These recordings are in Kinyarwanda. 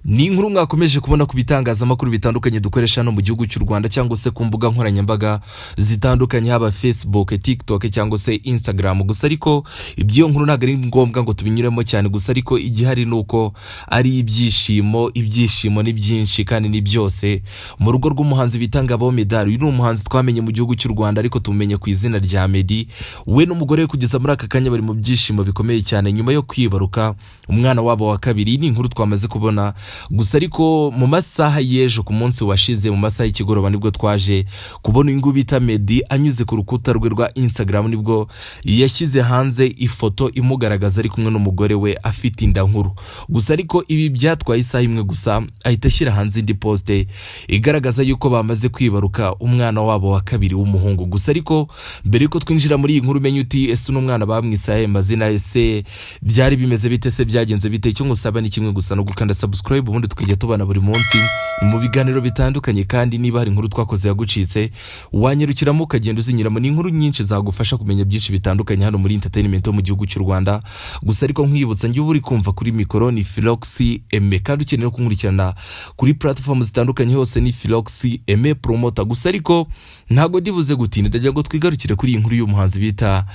Ni inkuru mwakomeje kubona ku bitangazamakuru bitandukanye dukoresha no mu gihugu cy'u Rwanda cyangwa se ku mbuga nkoranyambaga zitandukanye haba Facebook, TikTok cyangwa se Instagram. Gusa ariko ibyo nkuru ntabwo ari ngombwa ngo tubinyuremo cyane, gusa ariko igihari nuko ari ibyishimo ni byinshi kandi ni byose mu rugo rw'umuhanzi bita Ngabo Medard. Uyu ni umuhanzi twamenye mu gihugu cy'u Rwanda ariko tumenye ku izina rya Meddy. We n'umugore we kugeza muri aka kanya bari mu byishimo bikomeye cyane nyuma yo kwibaruka umwana wabo wa kabiri. Ni inkuru twamaze kubona, gusa ariko mu masaha y'ejo ku munsi washize mu masaha y'ikigoroba nibwo twaje kubona ingu bita Meddy anyuze ku rukuta rwe rwa Instagram, nibwo yashyize hanze ifoto imugaragaza ari kumwe n'umugore we afite inda nkuru. Gusa ariko ibi byatwaye isaha imwe gusa ahita ashyira hanze indi poste igaragaza yuko bamaze kwibaruka umwana wabo wa kabiri w'umuhungu. Gusa ariko mbere yuko twinjira muri iyi nkuru menye uti ese n'umwana bamwisaye mazina ese byari bimeze bite, se byagenze bite? Icyo ngusaba ni kimwe gusa no gukanda subscribe ubundi tukajya tubana buri munsi mu biganiro bitandukanye, kandi niba hari inkuru twakoze yagucitse wanyerukiramo ukagenda uzinyiramo. Ni inkuru nyinshi zagufasha kumenya byinshi bitandukanye hano muri entertainment mu gihugu cy'u Rwanda. Gusa ariko nkwibutsa njye uri kumva kuri mikoro ni Philox Aime, kandi ukeneye kunkurikirana kuri platform zitandukanye hose ni Philox Aime promoter. Gusa ariko ntago ndibuze gutinda, ndagira ngo twigarukire kuri iyi nkuru y'umuhanzi bita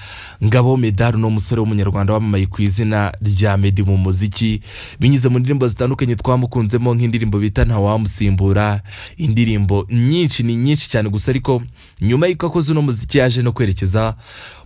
Ngabo Medard, no musore w'umunyarwanda wamamaye ku izina rya Meddy mu muziki binyuze mu ndirimbo zitandukanye twamukunzemo nk'indirimbo bita Ntawamusimbura, indirimbo nyinshi ni nyinshi cyane. Gusa ariko nyuma y'uko akoze uno muziki yaje no kwerekeza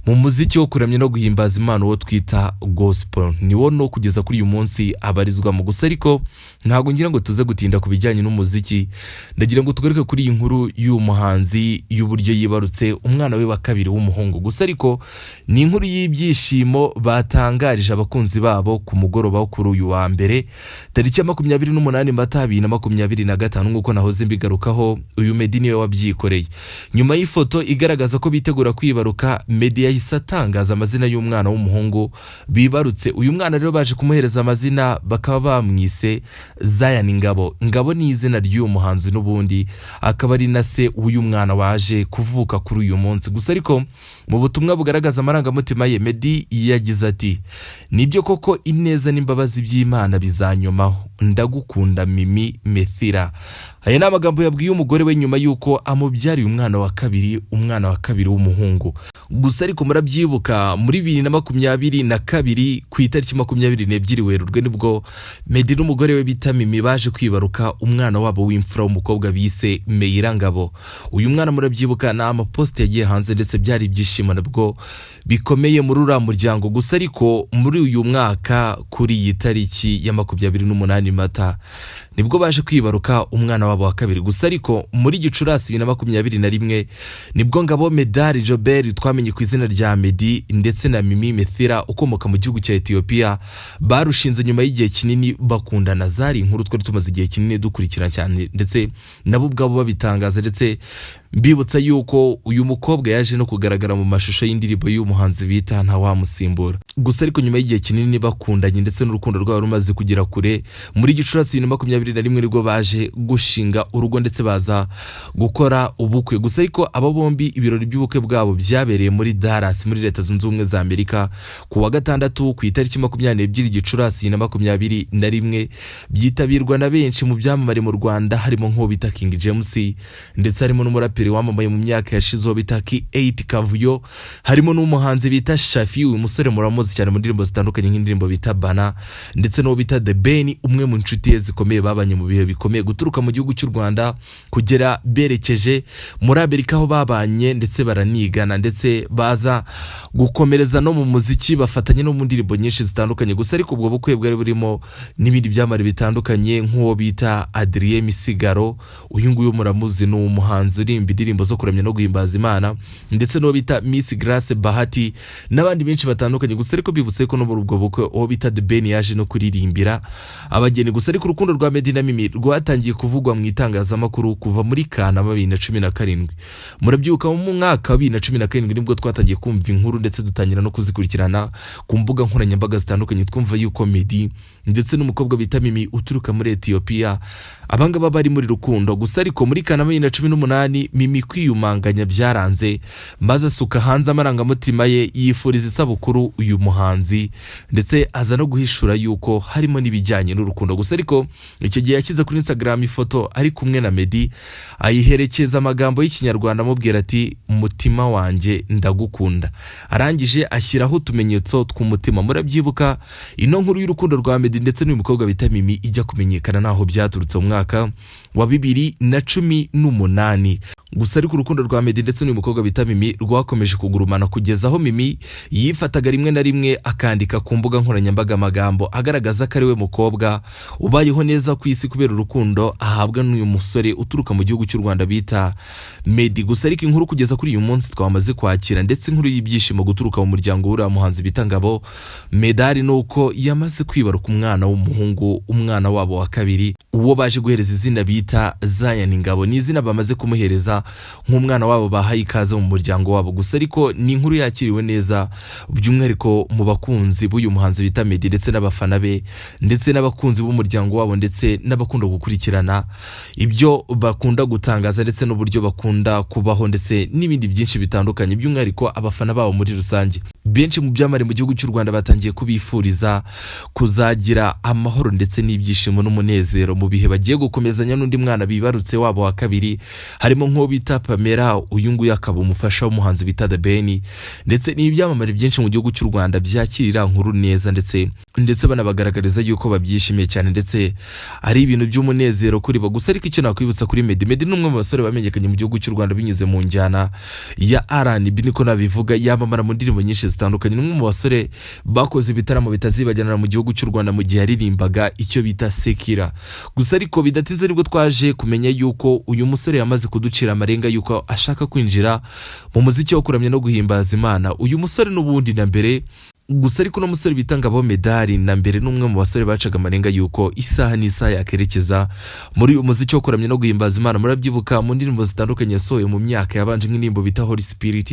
mu muziki wo kuramya no guhimbaza Imana wo twita gospel, niwo no kugeza kuri uyu munsi abarizwamo. Gusa ariko ntago ngira ngo tuze gutinda ku bijyanye n'umuziki, ndagira ngo tugaruke kuri iyi nkuru y'umuhanzi y'uburyo yibarutse umwana we wa kabiri w'umuhungu. Gusa ariko ni inkuru y'ibyishimo batangarije abakunzi babo ku mugoroba wo kuri uyu wa mbere tariki ya 28 Mata 2025 nk'uko nahoze mbigarukaho. Uyu Meddy niwe wabyikoreye nyuma y'ifoto igaragaza ko bitegura kwibaruka. Meddy yahise atangaza amazina y'umwana w'umuhungu bibarutse. Uyu mwana rero baje kumuhereza amazina bakaba bamwise Zion Ngabo. Ngabo ni izina ry'uyu muhanzi n'ubundi akaba ari na se w'uyu mwana waje kuvuka kuri uyu munsi. Gusa ariko mu butumwa bugaragaza amarangamutima ye Meddy yagize ati nibyo koko ineza n'imbabazi by'Imana bizanyomaho, ndagukunda Mimi Methira. Aya ni amagambo yabwiye umugore we nyuma y'uko amubyariye umwana wa kabiri w'umuhungu. Gusa ariko murabyibuka muri 2022 ku itariki 22 Werurwe nibwo Meddy n'umugore we bita Mimi baje kwibaruka umwana wabo w'imfura w'umukobwa bise Meira Ngabo. Uyu mwana murabyibuka na amapost yagiye hanze ndetse byari ibyishimo nabwo bikomeye muri uriya muryango. Gusa ariko muri uyu mwaka kuri iyi tariki ya 28 Mata nibwo baje kwibaruka umwana wabo wa kabiri. Gusa ariko muri Gicurasi 2021 nibwo Ngabo Medard Jobert twamenye ku izina rya Meddy ndetse na Mimi Methira ukomoka mu gihugu cya Ethiopia barushinze nyuma y'igihe kinini bakundana. Zari inkuru twari tumaze igihe kinini dukurikirana cyane ndetse nabo ubwabo babitangaza, ndetse mbibutsa yuko uyu mukobwa yaje no kugaragara mu mashusho y'indirimbo y'umuhanzi bita Ntawamusimbura. Gusa ariko nyuma y'igihe kinini bakundanye ndetse n'urukundo rwabo rumaze kugera kure, muri Gicurasi 2021 nibwo baje gushinga urugo ndetse baza gukora ubukwe. Gusa ariko abo bombi ibirori by'ubukwe bwabo byabereye muri Dallas muri Leta Zunze Ubumwe za Amerika ku wa gatandatu ku itariki 22 Gicurasi 2021, byitabirwa na benshi mu byamamare mu Rwanda harimo nko bita King James ndetse harimo n'umuraperi wamamaye mu myaka yashize bita K8 Kavuyo, harimo n'umuhanzi bita Shafi. Uyu musore muramuzi cyane mu ndirimbo zitandukanye nk'indirimbo bita Bana ndetse no bita The Ben, umwe mu nshuti ye zikomeye babanye mu bihe bikomeye guturuka mu gihugu cy'u Rwanda kugera berekeje muri Amerika aho babanye ndetse baranigana ndetse baza gukomereza no mu muziki bafatanye no mu ndirimbo nyinshi zitandukanye. Gusa ariko ubwo bukwe bwari burimo n'ibindi byamare bitandukanye nk'uwo bita Adrien Misigaro. Uyu nguyu muramuzi ni umuhanzi urimba indirimbo zo kuramya no guhimbaza Imana, ndetse no bita Miss Grace Bahati n'abandi benshi batandukanye. Gusa ariko bibutse ko no muri ubwo bukwe uwo bita The Ben yaje no kuririmbira abageni. Gusa ariko urukundo rwa Meddy na Mimi rwatangiye kuvugwa mu itangazamakuru kuva muri Kanama 2017. Murabyuka mu mwaka wa 2017 nibwo twatangiye kumva inkuru ndetse dutangira no kuzikurikirana ku mbuga nkoranyambaga zitandukanye, twumva yuko Meddy ndetse n'umukobwa bita Mimi uturuka muri Ethiopia abangaba bari muri rukundo. Gusa ariko muri Kanama 2018 Mimi kwiyumanganya byaranze maze asuka hanze amarangamutima ye yifuriza isabukuru uyu muhanzi ndetse aza no guhishura yuko harimo n'ibijyanye n'urukundo. Gusa ariko icyo gihe yashyize kuri Instagram ifoto ari kumwe na Meddy, ayiherekeza amagambo y'ikinyarwanda amubwira ati mutima wanjye ndagukunda, arangije ashyiraho utumenyetso tw'umutima. Murabyibuka ino nkuru y'urukundo rwa Meddy ndetse n'uyu mukobwa bita Mimi ijya kumenyekana naho byaturutse mu mwaka wa 2018. Gusa ariko urukundo rwa Meddy ndetse n'uyu mukobwa bita Mimi rwakomeje kugurumana kugeza aho Mimi yifataga rimwe na rimwe akandika ku mbuga nkoranyambaga amagambo agaragaza ko ari we mukobwa ubayeho neza ku isi kubera urukundo ahabwa n'uyu musore uturuka mu gihugu cy'u Rwanda bita Meddy. Gusa ariko inkuru kugeza kuri uyu munsi twamaze kwakira ndetse inkuru y'ibyishimo guturuka mu muryango w'uriya muhanzi bita Ngabo Meddy nuko yamaze kwibaruka umwana w'umuhungu, umwana wabo wa kabiri, uwo baje guhereza izina bita Zion Ngabo. Ni izina bamaze kumuhereza nk'umwana wabo bahaye ikaze mu muryango wabo. Gusa ariko ni inkuru yakiriwe neza by'umwihariko mu bakunzi b'uyu muhanzi bita Meddy ndetse n'abafana be ndetse n'abakunzi b'umuryango wabo ndetse n'abakunda gukurikirana ibyo bakunda gutangaza ndetse n'uburyo bakunda kubaho ndetse n'ibindi byinshi bitandukanye, by'umwihariko abafana babo muri rusange. Benshi mu byamare mu gihugu cy'u Rwanda batangiye kubifuriza kuzagira amahoro ndetse n'ibyishimo n'umunezero mu bihe bagiye gukomezanya n'undi mwana bibarutse wabo wa kabiri, harimo nko bita Pamela, uyu nguyu akaba umufasha w'umuhanzi bita The Ben, ndetse n'ibyamamare byinshi mu gihugu cy'u Rwanda byakirira nkuru neza ndetse banabagaragariza yuko babyishimiye cyane ndetse ari ibintu by'umunezero kuri bo. Gusa ariko icyo nakwibutsa kuri Meddy n'umwe mu basore bamenyekanye mu gihugu cy'u Rwanda binyuze mu njyana ya R&B, niko nabivuga, yamamara mu ndirimbo nyinshi zitandukanye. N'umwe mu basore bakoze ibitaramo bitazibagirana mu gihugu cy'u Rwanda mu gihe yaririmbaga icyo bita Sekira. Gusa ariko bidatinze nibwo twaje kumenya yuko uyu musore yamaze kuducira amarenga yuko ashaka kwinjira mu muziki wo kuramya no guhimbaza Imana. Uyu musore n'ubundi na mbere, gusa ariko no musore bita Ngabo Meddy na mbere n'umwe mu basore bacaga amarenga yuko isaha n'isaha yakerekeza muri uyu muziki wo kuramya no guhimbaza Imana. Murabyibuka mu ndirimbo zitandukanye yasohoye mu myaka yabanje nk'indirimbo bita Holy Spirit,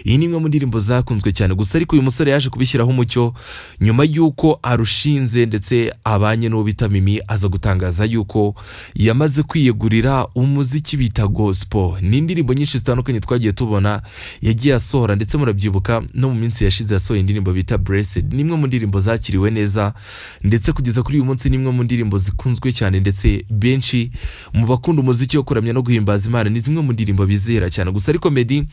iyi ni imwe mu ndirimbo zakunzwe cyane. Gusa ariko uyu musore yaje kubishyiraho umucyo nyuma yuko arushinze ndetse abanye n'uwo bita Mimi, aza gutangaza yuko yamaze kwiyegurira umuziki bita gospel. Ni indirimbo nyinshi zitandukanye twagiye tubona yagiye asohora, ndetse murabyibuka no mu minsi yashize yasohoye indirimbo bita Blessed, nimwe mu ndirimbo zakiriwe neza ndetse kugeza kuri uyu munsi nimwe mu ndirimbo zikunzwe cyane, ndetse benshi mu bakunda umuziki wo kuramya no guhimbaza Imana ni zimwe mu ndirimbo bizera cyane. Gusa ariko Meddy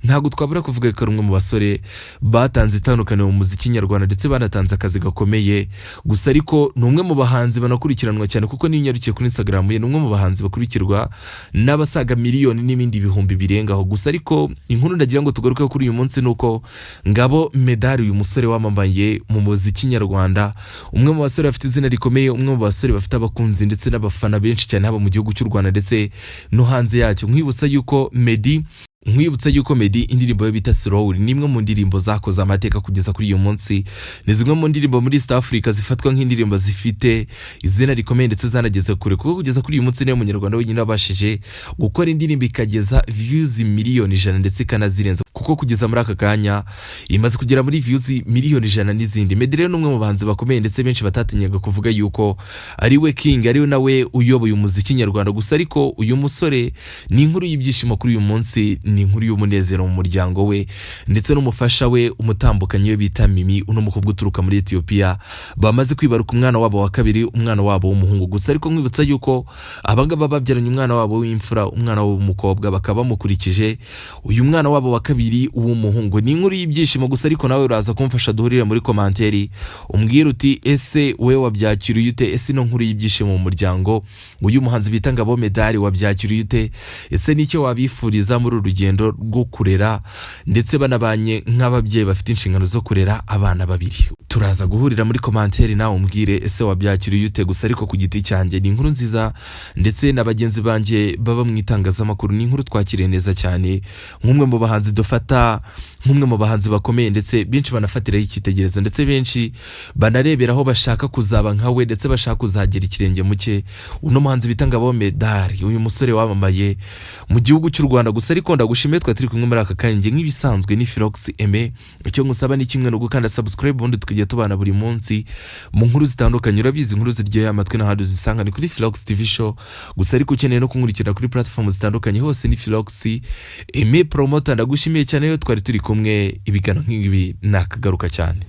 ntabwo twabura kuvuga ko ari umwe mu basore batanze itandukanye mu muziki nyarwanda ndetse banatanze akazi gakomeye. Gusa ariko ni umwe mu bahanzi banakurikiranwa cyane kuko n'inyarukiye kuri Instagram ye ni umwe mu bahanzi bakurikirwa n'abasaga miliyoni n'ibindi bihumbi birengaho. Gusa ariko inkuru ndagira ngo tugaruke kuri uyu munsi nuko Ngabo Meddy, uyu musore wamamaye mu muziki nyarwanda, umwe mu basore bafite izina rikomeye, umwe mu basore bafite abakunzi ndetse n'abafana benshi cyane haba mu gihugu cy'u Rwanda ndetse no hanze yacyo. Nkwibutsa yuko Meddy indirimbo ye bita Slow ni imwe mu ndirimbo zakoze amateka kugeza kuri uyu munsi. Ni zimwe mu ndirimbo muri East Africa zifatwa nk'indirimbo zifite izina rikomeye ndetse zanageze kure, kuko kugeza kuri uyu munsi niyo munyarwanda wenyine wabashije gukora indirimbo ikageza views miliyoni 100 ndetse ikanazirenza, kuko kugeza muri aka kanya imaze kugera muri views miliyoni 100 n'izindi. Meddy rero n'umwe mu bahanzi bakomeye ndetse benshi batatinyaga kuvuga yuko ari we king, ari we nawe uyoboye umuziki nyarwanda. Gusa ariko uyu musore ni inkuru y'ibyishimo kuri uyu munsi, ni inkuru y'umunezero mu muryango we ndetse n'umufasha we umutambukanye we bita Mimi, uno mukobwa uturuka muri Ethiopia, bamaze kwibaruka umwana wabo wa kabiri, umwana wabo w'umuhungu. Gusa ariko nkwibutsa yuko abangaba babyaranye umwana wabo w'imfura, umwana w'umukobwa, bakaba bamukurikije uyu mwana wabo wa kabiri w'umuhungu. Ni inkuru y'ibyishimo. Gusa ariko nawe uraza kumfasha duhurire muri komanteri umbwira uti ese we wabyakiriye ute? Ese no nkuru y'ibyishimo mu muryango uyu muhanzi bita Ngabo Meddy wabyakiriye ute? Ese nicyo wabifuriza muri urugendo rwo kurera ndetse banabanye nk'ababyeyi bafite inshingano zo kurera abana babiri? Turaza guhurira muri komanteri nawe umbwire ese wabyakiriye ute. Gusa ariko ku giti cyanjye ni inkuru nziza ndetse na bagenzi banjye baba mu itangazamakuru ni inkuru twakiriye neza cyane, nk'umwe mu bahanzi dufata nk'umwe mu bahanzi bakomeye ndetse benshi banafatiraho icyitegererezo ndetse benshi banareberaho bashaka kuzaba nkawe ndetse bashaka kuzagera ikirenge mu cye. Uno muhanzi bita Ngabo Meddy, uyu musore wamamaye mu gihugu cy'u Rwanda. Gusa ariko ndagushimiye twa turi kumwe muri aka kanya nk'ibisanzwe ni Philox Aime. Icyo ngusaba ni kimwe no gukanda subscribe ubundi tukajya tubana buri munsi mu nkuru zitandukanye. Urabizi inkuru ziryoheye amatwi n'ahandi uzisanga ni kuri Philox TV show. Gusa ariko ukeneye no kunkurikira kuri platform zitandukanye hose ni Philox Aime Promoter. Ndagushimiye cyane yo twari turi kumwe, ibigano nk'ibi nakagaruka cyane.